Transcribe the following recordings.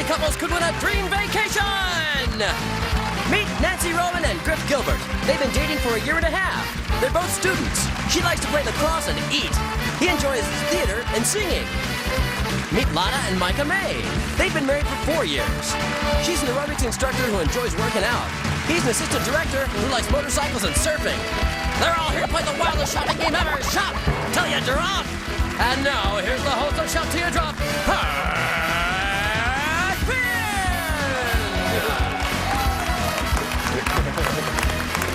Lucky couples could win a dream vacation! Meet Nancy Roman and Griff Gilbert. They've been dating for a year and a half. They're both students. She likes to play lacrosse and eat. He enjoys theater and singing. Meet Lotta and Micah May. They've been married for 4 years. She's an aerobics instructor who enjoys working out. He's an assistant director who likes motorcycles and surfing. They're all here to play the wildest shopping game ever. Shop till you drop. And now, here's the host of Shop Till You Drop,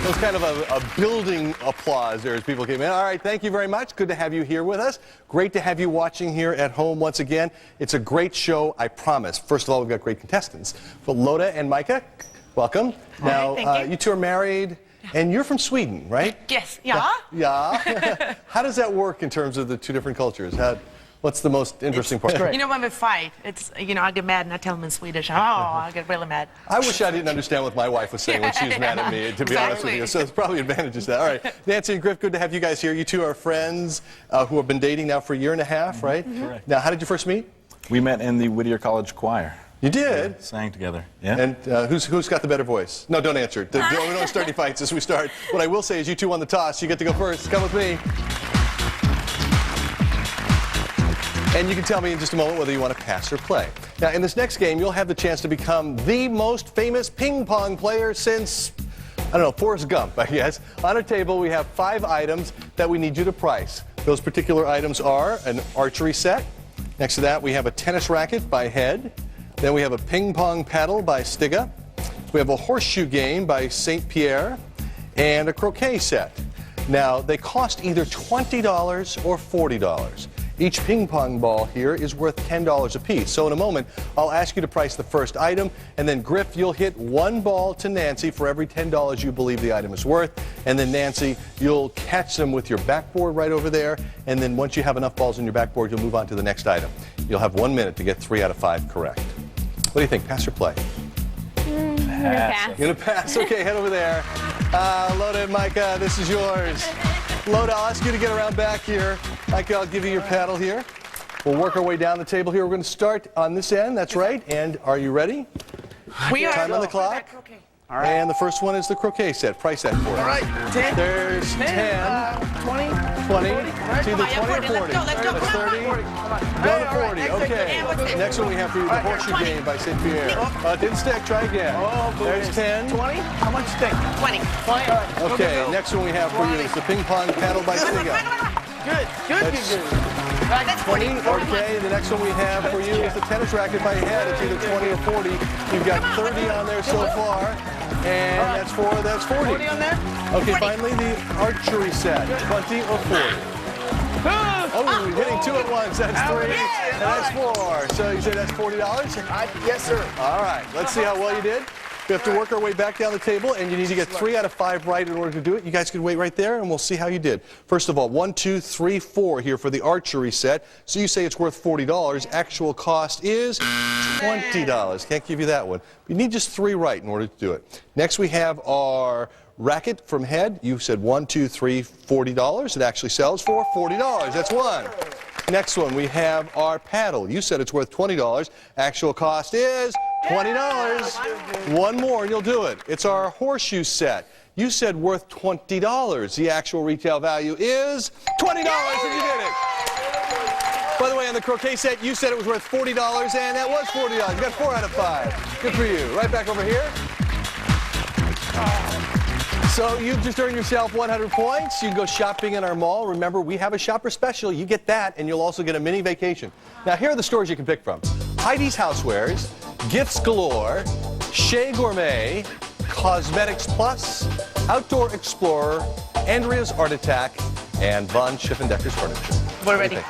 It was kind of a building applause there as people came in. All right, thank you very much. Good to have you here with us. Great to have you watching here at home once again. It's a great show, I promise. First of all, we've got great contestants. But Lotta and Micah, welcome. Now, you two are married, and you're from Sweden, right? Yes. Yeah. Yeah. How does that work in terms of the two different cultures? What's the most interesting part? You know, when we fight, it's, I get mad and I tell them in Swedish. Oh, I get really mad. I wish I didn't understand what my wife was saying when she was mad at me, to be honest with you. So there's probably advantages to that. All right, Nancy and Griff, good to have you guys here. You two are friends who have been dating now for a year and a half, right? Correct. Now, how did you first meet? We met in the Whittier College Choir. You did? We sang together. Yeah. And who's got the better voice? No, don't answer. We don't start any fights as we start. What I will say is you two won the toss. You get to go first. Come with me. And you can tell me in just a moment whether you want to pass or play. Now, in this next game, you'll have the chance to become the most famous ping pong player since, I don't know, Forrest Gump, I guess. On our table, we have 5 items that we need you to price. Those particular items are an archery set. Next to that, we have a tennis racket by Head. Then we have a ping pong paddle by Stiga. We have a horseshoe game by St. Pierre. And a croquet set. Now, they cost either $20 or $40. Each ping pong ball here is worth $10 a piece. So in a moment, I'll ask you to price the first item, and then Griff, you'll hit 1 ball to Nancy for every $10 you believe the item is worth. And then Nancy, you'll catch them with your backboard right over there. And then once you have enough balls in your backboard, you'll move on to the next item. You'll have 1 minute to get 3 out of 5 correct. What do you think? Pass or play? Pass. You're gonna pass? Okay, head over there. Lotta and Micah, this is yours. Lotta, I'll ask you to get around back here. Micah, I'll give you your paddle here. We'll work our way down the table here. We're going to start on this end. That's right. And are you ready? We are. Time on the clock. All right. And the first one is the croquet set. Price that for us. All right. 10. There's 10. 20. 20. It's either 20 or 40. Let's go. That's 30. Go to 40. Okay. Next one we have for you, the horseshoe game by St. Pierre. Didn't stick. Try again. There's 10. 20? How much stick? 20. Okay. Next one we have for you is the ping pong paddle by Stiga. Good. That's 40. Okay, the next one we have for you is the tennis racket by Head. It's either 20 or 40. You've got 30 on there so far. And that's 40. 40 on there? Okay, finally the archery set. 20 or 40. Oh, hitting 2 at once. That's 3. And that's 4. So you say that's $40? Yes, sir. All right, let's see how well you did. We have to work our way back down the table, and you need to get 3 out of 5 right in order to do it. You guys can wait right there, and we'll see how you did. First of all, 1, 2, 3, 4 here for the archery set. So you say it's worth $40. Actual cost is $20. Can't give you that one. You need just 3 right in order to do it. Next, we have our racket from Head. You said 1, 2, 3, $40. It actually sells for $40. That's 1. Next one, we have our paddle. You said it's worth $20. Actual cost is $20. 1 more and you'll do it. It's our horseshoe set. You said worth $20. The actual retail value is $20 and you did it. By the way, on the croquet set, you said it was worth $40 and that was $40. You got 4 out of 5. Good for you. Right back over here. So you've just earned yourself 100 points. You can go shopping in our mall. Remember, we have a shopper special. You get that, and you'll also get a mini vacation. Now, here are the stores you can pick from. Heidi's Housewares, Gifts Galore, Chez Gourmet, Cosmetics Plus, Outdoor Explorer, Andrea's Art Attack, and Von Schiffendecker's Furniture. We're ready. What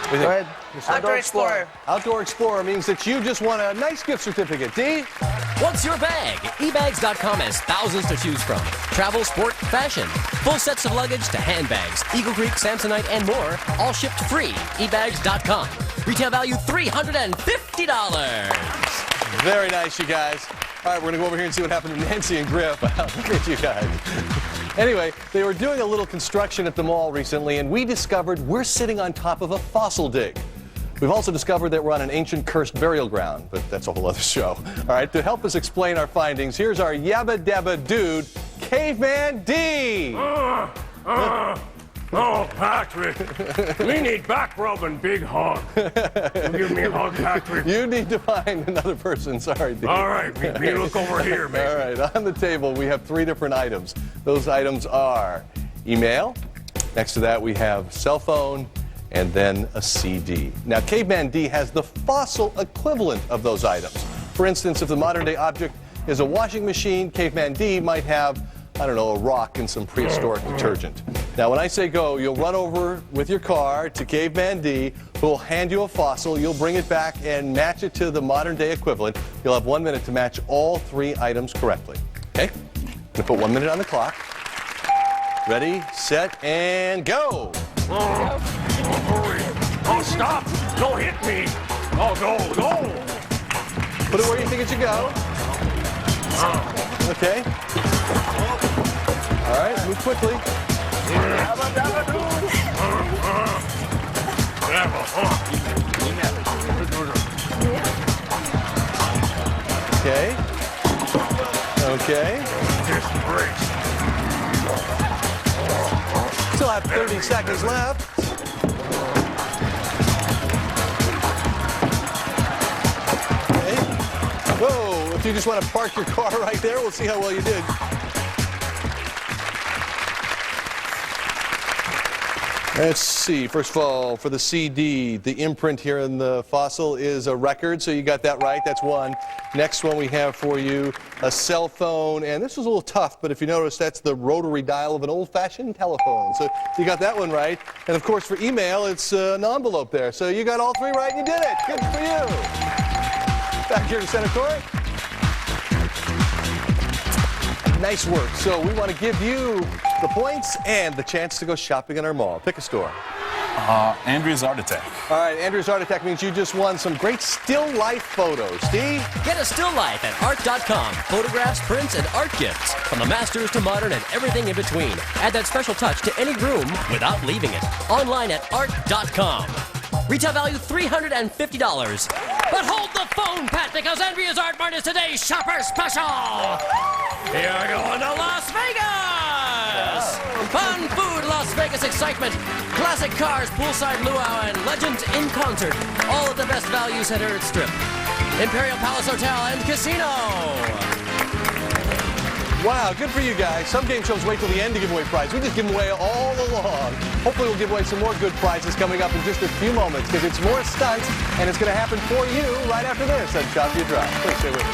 do you think? Go ahead. Outdoor Explorer. Outdoor Explorer means that you just won a nice gift certificate. D? What's your bag? ebags.com has thousands to choose from. Travel, sport, fashion. Full sets of luggage to handbags, Eagle Creek, Samsonite, and more. All shipped free. ebags.com. Retail value $350. Very nice, you guys. All right, we're going to go over here and see what happened to Nancy and Griff. Look at you guys. Anyway, they were doing a little construction at the mall recently, and we discovered we're sitting on top of a fossil dig. We've also discovered that we're on an ancient cursed burial ground, but that's a whole other show. All right, to help us explain our findings, here's our yabba dabba dude, Caveman D. Oh, Patrick, we need back rubbing, big hug. Give me a hug, Patrick. You need to find another person. Sorry, D. All right, me look over here, baby. All right, on the table we have 3 different items. Those items are email. Next to that we have cell phone, and then a CD. Now, Caveman D has the fossil equivalent of those items. For instance, if the modern day object is a washing machine, Caveman D might have, I don't know, a rock and some prehistoric detergent. Now, when I say go, you'll run over with your car to Caveman D, who will hand you a fossil. You'll bring it back and match it to the modern day equivalent. You'll have 1 minute to match all 3 items correctly. Okay? I'm gonna put 1 minute on the clock. Ready, set, and go! Hurry. Oh, stop. Don't hit me. Oh, go. Put it where you think it should go. Okay. All right, move quickly. Okay. Okay. Still have 30 seconds left. Okay. Whoa, if you just want to park your car right there, we'll see how well you did. Let's see. First of all, for the CD, the imprint here in the fossil is a record, so you got that right. That's 1. Next one we have for you, a cell phone, and this was a little tough, but if you notice, that's the rotary dial of an old-fashioned telephone. So you got that one right. And of course, for email, it's an envelope there. So you got all 3 right, and you did it. Good for you. Back here to Center Court. Nice work. So we want to give you the points and the chance to go shopping in our mall. Pick a store. Andrea's Art Attack. All right, Andrew's Art Attack means you just won some great still life photos. Steve? Get a still life at art.com. Photographs, prints, and art gifts. From the masters to modern and everything in between. Add that special touch to any room without leaving it. Online at art.com. Retail value $350. But hold the phone, Pat, because Andrea's Art Mart is today's shopper special. You're going to Las Vegas! Fun food, Las Vegas excitement, classic cars, poolside luau, and legends in concert. All at the best value center at Strip. Imperial Palace Hotel and Casino. Wow, good for you guys. Some game shows wait till the end to give away prizes. We just give them away all along. Hopefully we'll give away some more good prizes coming up in just a few moments, because it's more stunts, and it's going to happen for you right after this on Shop You Drop. Please stay with us.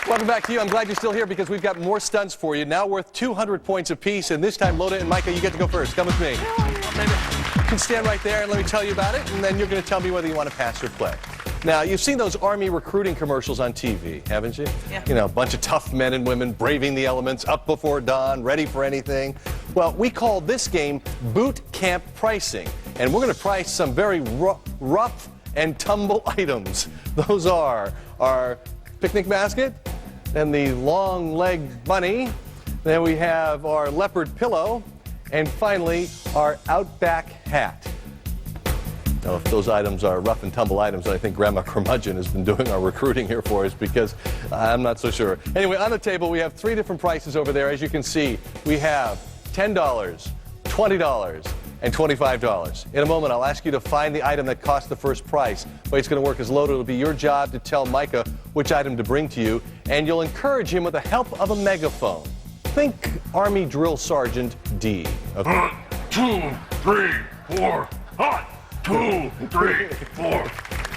Welcome back to you. I'm glad you're still here because we've got more stunts for you, now worth 200 points apiece. And this time, Lotta and Micah, you get to go first. Come with me. You can stand right there and let me tell you about it, and then you're going to tell me whether you want to pass or play. Now, you've seen those Army recruiting commercials on TV, haven't you? Yeah. You know, a bunch of tough men and women braving the elements, up before dawn, ready for anything. Well, we call this game boot camp pricing, and we're going to price some very rough and tumble items. Those are our picnic basket, then the long leg bunny, then we have our leopard pillow, and finally our Outback hat. Now, if those items are rough and tumble items, I think Grandma Curmudgeon has been doing our recruiting here for us, because I'm not so sure. Anyway, on the table we have 3 different prices over there. As you can see, we have $10, $20, and $25. In a moment, I'll ask you to find the item that cost the first price. The way it's going to work is, Lotta, it'll be your job to tell Micah which item to bring to you, and you'll encourage him with the help of a megaphone. Think Army Drill Sergeant D. Okay. 2, 3, 4, hot. 2, 3, 4.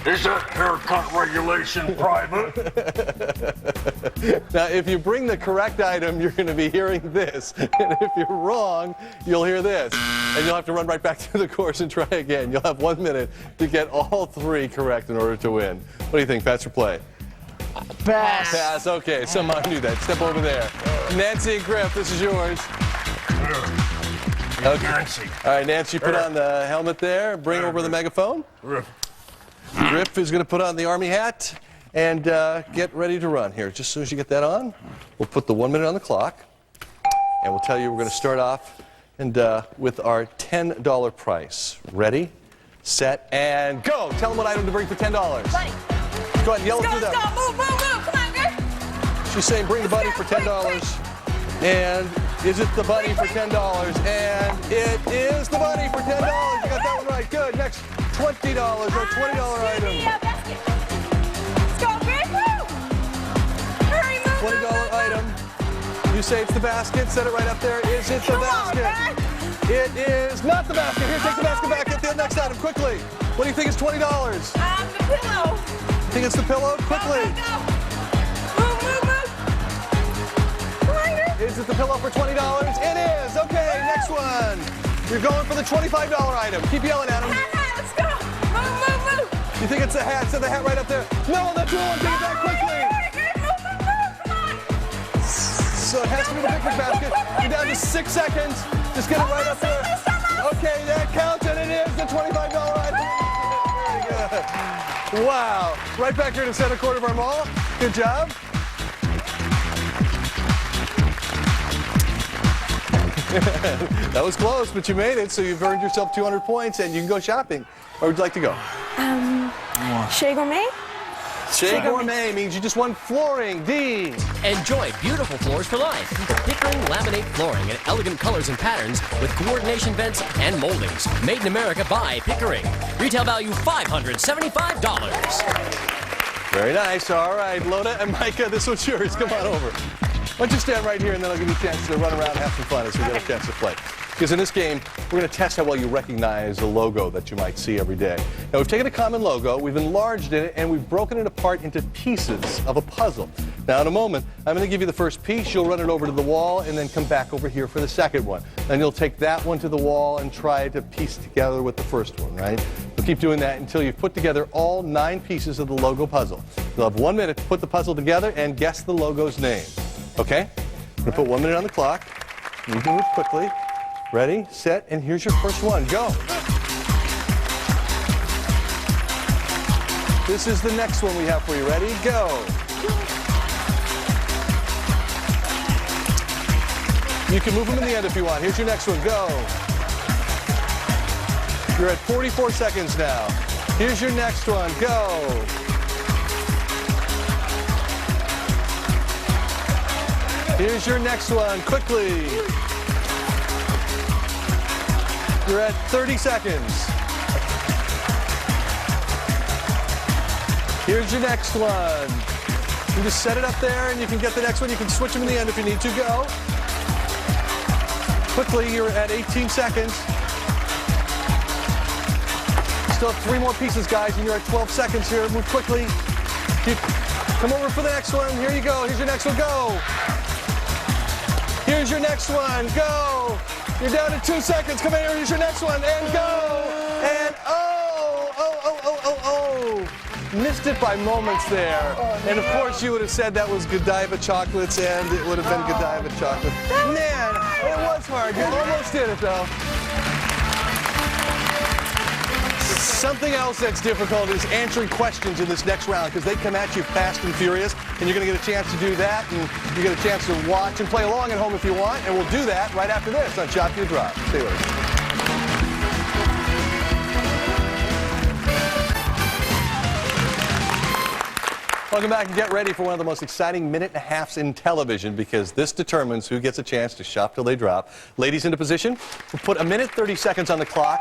Is that haircut regulation private? Now, if you bring the correct item, you're going to be hearing this. And if you're wrong, you'll hear this. And you'll have to run right back to the course and try again. You'll have 1 minute to get all 3 correct in order to win. What do you think, pass or play? Pass. Pass, okay. Somehow I knew that. Step over there. Nancy and Griff, this is yours. Okay. Nancy. All right, Nancy, put on the helmet there. Bring over the megaphone. Griff is going to put on the Army hat and get ready to run here. Just as soon as you get that on, we'll put the 1 minute on the clock, and we'll tell you we're going to start off And with our $10 price. Ready, set, and go. Tell them what item to bring for $10. Bunny. Go ahead and yell it through them. Let's go. Move, move, move. Come on, Griff. She's saying bring the bunny for $10. And is it the bunny for $10? And it is the bunny for $10. You got that one right. Good. Next, $20 or $20 item. Basket. Let's go, Griff. Woo. Hurry, move, $20 move, move. item. You say it's the basket. Set it right up there. Is it the Come on, basket? man. It is not the basket. Here, take the basket back. Get the next item quickly. What do you think is $20? The pillow. Think it's the pillow? Quickly. Go, go, go. Move, move, move. Come on, Griff. Is it the pillow for $20? It is. Okay, next one. You're going for the $25 item. Keep yelling at him. Hat, let's go. Move, move, move. You think it's the hat? Set the hat right up there. No, that's wrong. Take it back quickly. So it has to be the picnic basket. You're down to 6 seconds. Just get it right up there. Okay, that counts, and it is the $25 item. Very good. Wow. Right back here to the center court of our mall. Good job. That was close, but you made it, so you've earned yourself 200 points, and you can go shopping. Where would you like to go? Chez Gourmet? Chez Gourmet means you just won flooring. D. Enjoy beautiful floors for life. Pickering laminate flooring in elegant colors and patterns with coordination vents and moldings. Made in America by Pickering. Retail value $575. Very nice. All right, Lotta and Micah, this one's yours. Come on over. Why don't you stand right here, and then I'll give you a chance to run around and have some fun as we get a chance to play. Because in this game, we're going to test how well you recognize a logo that you might see every day. Now, we've taken a common logo, we've enlarged it, and we've broken it apart into pieces of a puzzle. Now, in a moment, I'm going to give you the first piece. You'll run it over to the wall and then come back over here for the second one. Then you'll take that one to the wall and try to piece together with the first one, right? You'll keep doing that until you've put together all 9 pieces of the logo puzzle. You'll have 1 minute to put the puzzle together and guess the logo's name. Okay? I'm going to put 1 minute on the clock. You can move quickly. Ready, set, and here's your first one. Go. This is the next one we have for you. Ready? Go. You can move them in the end if you want. Here's your next one. Go. You're at 44 seconds now. Here's your next one. Go. Here's your next one. Quickly. You're at 30 seconds. Here's your next one. You just set it up there and you can get the next one. You can switch them in the end if you need to. Go. Quickly, you're at 18 seconds. Still have 3 more pieces, guys, and you're at 12 seconds here. Move quickly. Come over for the next one. Here you go. Here's your next one. Go. Here's your next one. Go. You're down to 2 seconds. Come here. Here's your next one. And go. And missed it by moments there. And of course, you would have said that was Godiva chocolates, and it would have been Godiva chocolate. Man, it was hard. You almost did it, though. Something else that's difficult is answering questions in this next round, because they come at you fast and furious, and you're going to get a chance to do that, and you get a chance to watch and play along at home if you want, and we'll do that right after this on Shop Your Drop. Stay with us. Welcome back, and get ready for one of the most exciting minute and a halves in television, because this determines who gets a chance to shop till they drop. Ladies into position. We'll put 1 minute 30 seconds on the clock.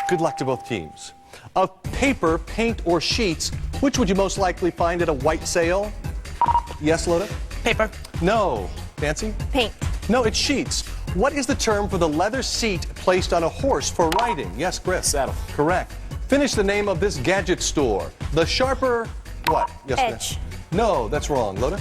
Good luck to both teams. Of paper, paint, or sheets, which would you most likely find at a white sale? Yes, Lotta? Paper. No. Nancy? Paint. No, it's sheets. What is the term for the leather seat placed on a horse for riding? Yes, Griff? Saddle. Correct. Finish the name of this gadget store. The Sharper... What? Yes, Edge. No, that's wrong. Lotta?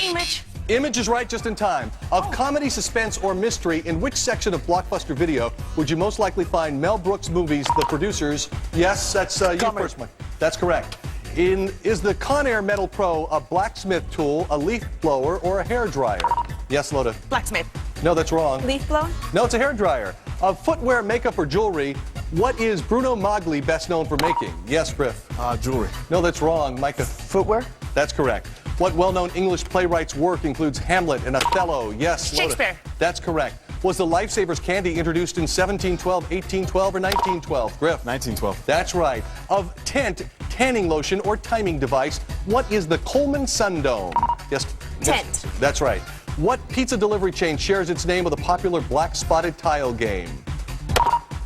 Image. Image is right just in time. Of comedy, suspense, or mystery, in which section of Blockbuster Video would you most likely find Mel Brooks' movies, The Producers? Yes, that's you first, Mike. That's correct. Is the Conair Metal Pro a blacksmith tool, a leaf blower, or a hair dryer? Yes, Lotta. Blacksmith. No, that's wrong. Leaf blower? No, it's a hair dryer. Of footwear, makeup, or jewelry, what is Bruno Magli best known for making? Yes, Griff. Jewelry. No, that's wrong. Micah. Footwear? That's correct. What well-known English playwright's work includes Hamlet and Othello? Yes, Lotta. Shakespeare. That's correct. was the Lifesavers candy introduced in 1712, 1812, or 1912? Griff. 1912. That's right. Of tent, tanning lotion, or timing device, what is the Coleman Sundome? Yes. Tent. That's right. What pizza delivery chain shares its name with a popular black spotted tile game?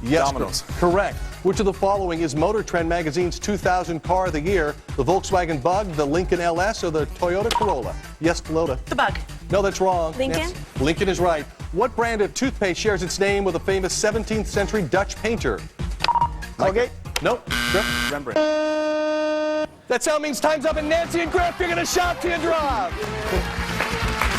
Yes. Domino's. Correct. Which of the following is Motor Trend magazine's 2000 car of the year? The Volkswagen Bug, the Lincoln LS, or the Toyota Corolla? Yes, Lotta. The Bug. No, that's wrong. Lincoln? Nancy. Lincoln is right. What brand of toothpaste shares its name with a famous 17th century Dutch painter? Colgate? Nope. Griff? Rembrandt. That sound means time's up, and Nancy and Griff, you're going to shop till you drop.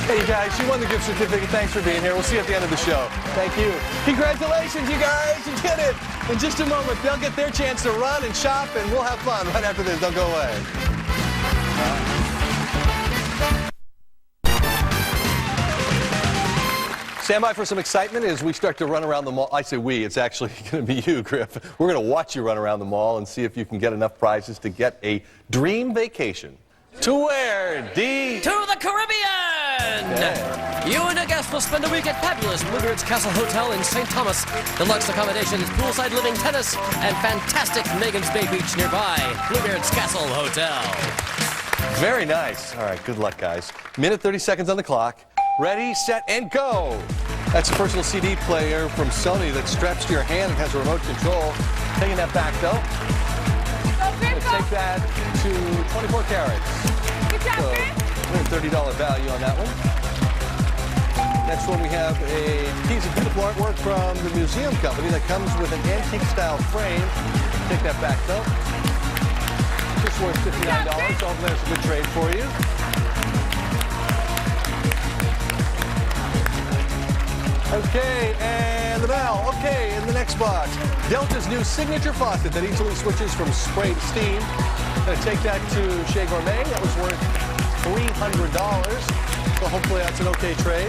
Hey, you guys, you won the gift certificate. Thanks for being here. We'll see you at the end of the show. Thank you. Congratulations, you guys. You did it. In just a moment, they'll get their chance to run and shop, and we'll have fun right after this. Don't go away. Stand by for some excitement as we start to run around the mall. I say we, it's actually going to be you, Griff. We're going to watch you run around the mall and see if you can get enough prizes to get a dream vacation. To where, D? To the Caribbean! Yeah. You and a guest will spend a week at fabulous Bluebeard's Castle Hotel in St. Thomas. Deluxe accommodations, poolside living, tennis, and fantastic Megan's Bay Beach nearby. Bluebeard's Castle Hotel. Very nice. All right, good luck, guys. Minute 30 seconds on the clock. Ready, set, and go. That's a personal CD player from Sony that straps to your hand and has a remote control. Taking that back, though. Let's take that to 24 carats. Good job, Griff. $130 value on that one. Next one, we have a piece of beautiful artwork from the museum company that comes with an antique-style frame. Take that back, though. Just worth $59. So there's a good trade for you. Okay, and the bell. Okay, in the next box, Delta's new signature faucet that easily switches from spray to steam. Gonna take that to Chez Gourmet. That was worth $300. So hopefully that's an okay trade.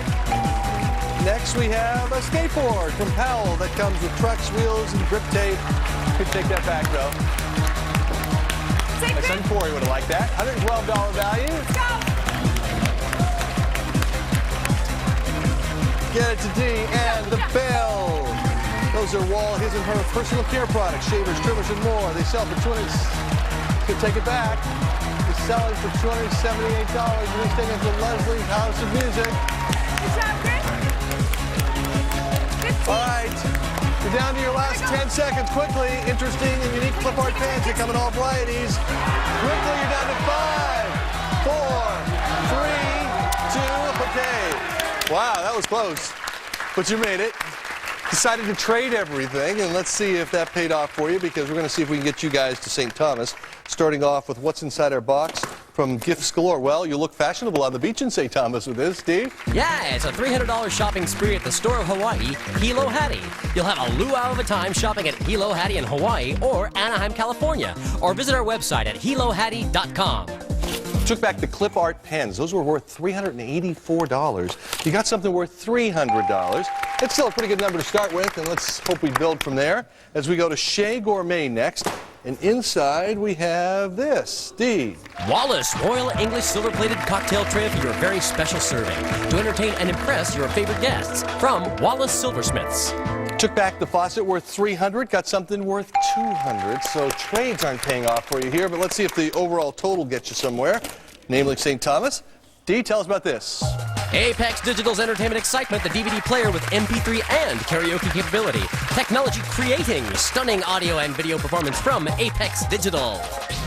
Next we have a skateboard from Powell that comes with trucks, wheels, and grip tape. Could take that back though. My son Corey would have liked that. $112 value. Let's go. Get it to D, and the bell. Those are Wall, his and her personal care products, shavers, trimmers, and more. They sell for $200. Could take it back. They're selling for $278. We're taking it to Leslie's House of Music. Good job, Griff. All right, you're down to your last 10 seconds. Quickly, interesting and unique clip art pants. They come in all varieties. Quickly, you're down to 5, 4, 3, 2, okay. Wow, that was close, but you made it. Decided to trade everything, and let's see if that paid off for you, because we're going to see if we can get you guys to St. Thomas, starting off with what's inside our box from Gifts Galore. Well, you look fashionable on the beach in St. Thomas with this, Steve. Yeah, it's a $300 shopping spree at the store of Hawaii, Hilo Hattie. You'll have a luau of a time shopping at Hilo Hattie in Hawaii or Anaheim, California, or visit our website at hilohattie.com. Took back the clip art pens. Those were worth $384. You got something worth $300. It's still a pretty good number to start with, and let's hope we build from there as we go to Chez Gourmet next. And inside we have this, D. Wallace Royal English silver-plated cocktail tray for your very special serving to entertain and impress your favorite guests from Wallace Silversmiths. Took back the faucet worth $300, got something worth $200. So trades aren't paying off for you here, but let's see if the overall total gets you somewhere, namely St. Thomas. D, tell us about this. Apex Digital's entertainment excitement, the DVD player with MP3 and karaoke capability. Technology creating stunning audio and video performance from Apex Digital.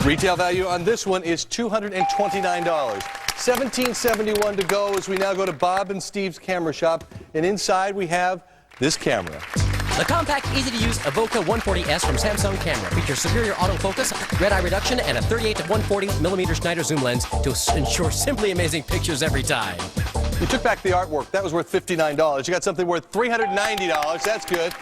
Retail value on this one is $229. $17.71 to go as we now go to Bob and Steve's camera shop. And inside we have this camera. The compact, easy-to-use Evoca 140S from Samsung Camera features superior autofocus, red-eye reduction, and a 38 to 140mm Schneider zoom lens to ensure simply amazing pictures every time. You took back the artwork. That was worth $59. You got something worth $390. That's good.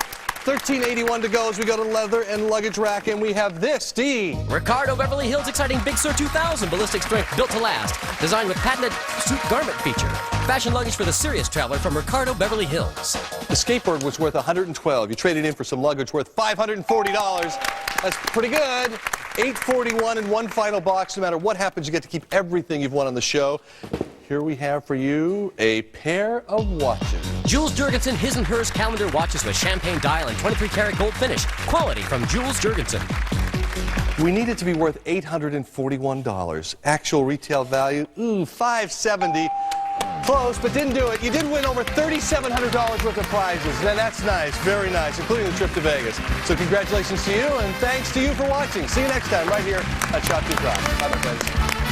$13.81 to go as we go to leather and luggage rack, and we have this, D. Ricardo Beverly Hills exciting Big Sur 2000 ballistic strength built to last, designed with patented suit garment feature. Fashion luggage for the serious traveler from Ricardo Beverly Hills. The skateboard was worth $112. You traded in for some luggage worth $540. That's pretty good. $841 in one final box. No matter what happens, you get to keep everything you've won on the show. here we have for you a pair of watches. Jules Jurgensen His and Hers calendar watches with champagne dial and 23-karat gold finish. Quality from Jules Jurgensen. We need it to be worth $841. Actual retail value, $570. Close, but didn't do it. You did win over $3,700 worth of prizes. And that's nice, very nice, including the trip to Vegas. So congratulations to you, and thanks to you for watching. See you next time right here at Shop 2 Crop. Bye, my friends.